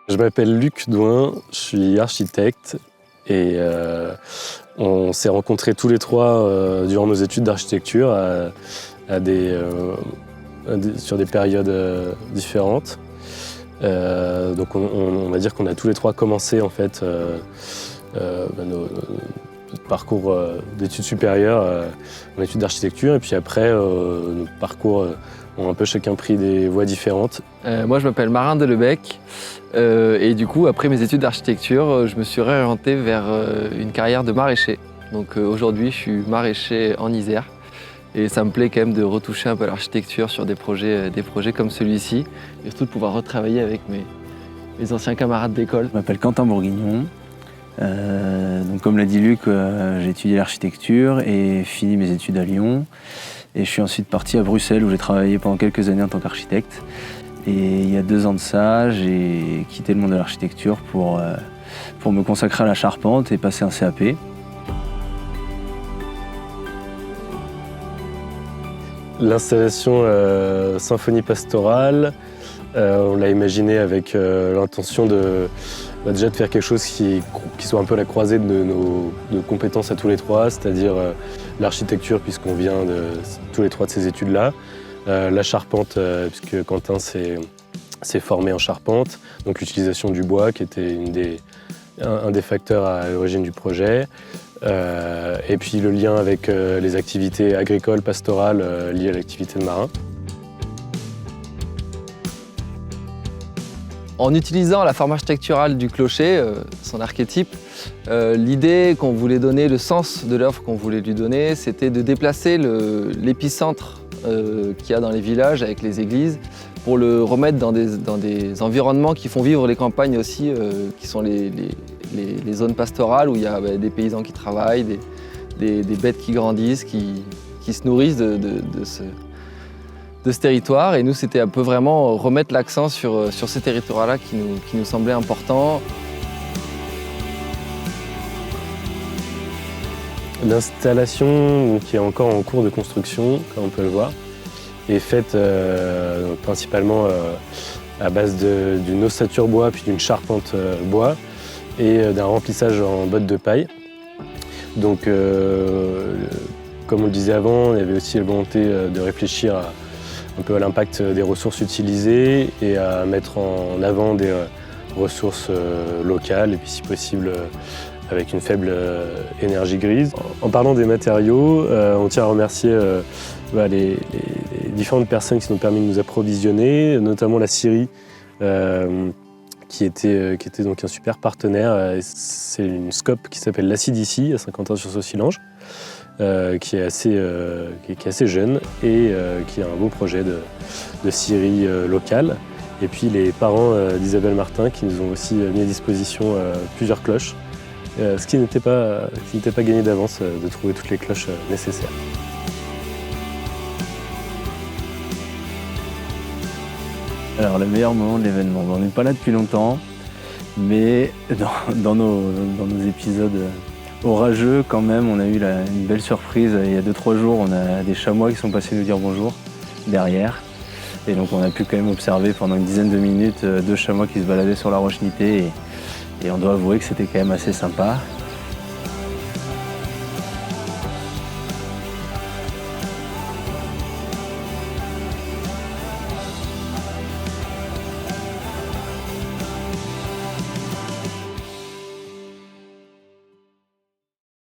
Je m'appelle Luc Douin, je suis architecte et on s'est rencontrés tous les trois durant nos études d'architecture sur des périodes différentes. Donc on va dire qu'on a tous les trois commencé en fait notre parcours d'études supérieures en études d'architecture, et puis après nos parcours ont un peu chacun pris des voies différentes. Moi je m'appelle Marin Delebec et du coup après mes études d'architecture je me suis réorienté vers une carrière de maraîcher. Donc aujourd'hui je suis maraîcher en Isère et ça me plaît quand même de retoucher un peu l'architecture sur des projets comme celui-ci et surtout de pouvoir retravailler avec mes anciens camarades d'école. Je m'appelle Quentin Bourguignon. Donc comme l'a dit Luc, j'ai étudié l'architecture et fini mes études à Lyon. Et je suis ensuite parti à Bruxelles où j'ai travaillé pendant quelques années en tant qu'architecte. Et il y a 2 ans de ça, j'ai quitté le monde de l'architecture pour me consacrer à la charpente et passer un CAP. L'installation Symphonie Pastorale, on l'a imaginé avec l'intention déjà de faire quelque chose qui soit un peu à la croisée de nos compétences à tous les trois, c'est-à-dire l'architecture, puisqu'on vient tous les trois de ces études-là, la charpente, puisque Quentin s'est formé en charpente, donc l'utilisation du bois qui était un des facteurs à l'origine du projet, et puis le lien avec les activités agricoles, pastorales liées à l'activité de marin. En utilisant la forme architecturale du clocher, son archétype, l'idée qu'on voulait donner, le sens de l'œuvre qu'on voulait lui donner, c'était de déplacer l'épicentre qu'il y a dans les villages avec les églises pour le remettre dans des environnements qui font vivre les campagnes aussi, qui sont les zones pastorales où il y a des paysans qui travaillent, des bêtes qui grandissent, qui se nourrissent de ce territoire. Et nous, c'était un peu vraiment remettre l'accent sur ces territoires-là qui nous semblaient importants. L'installation, qui est encore en cours de construction, comme on peut le voir, est faite principalement à base d'une ossature bois, puis d'une charpente bois et d'un remplissage en bottes de paille. Donc, comme on le disait avant, il y avait aussi la volonté de réfléchir un peu à l'impact des ressources utilisées et à mettre en avant des ressources locales et puis si possible avec une faible énergie grise. En parlant des matériaux, on tient à remercier les différentes personnes qui nous ont permis de nous approvisionner, notamment la scierie qui était donc un super partenaire. C'est une scope qui s'appelle l'ACDC à Saint-Quentin-sur-Saucillanges, qui est assez jeune et qui a un beau projet de scierie locale. Et puis les parents d'Isabelle Martin qui nous ont aussi mis à disposition plusieurs cloches, ce qui n'était pas gagné d'avance de trouver toutes les cloches nécessaires. Alors le meilleur moment de l'événement, on n'est pas là depuis longtemps, mais dans nos épisodes orageux quand même, on a eu une belle surprise. Il y a 2-3 jours, on a des chamois qui sont passés nous dire bonjour derrière. Et donc on a pu quand même observer pendant une dizaine de minutes 2 chamois qui se baladaient sur la roche-nitée et on doit avouer que c'était quand même assez sympa.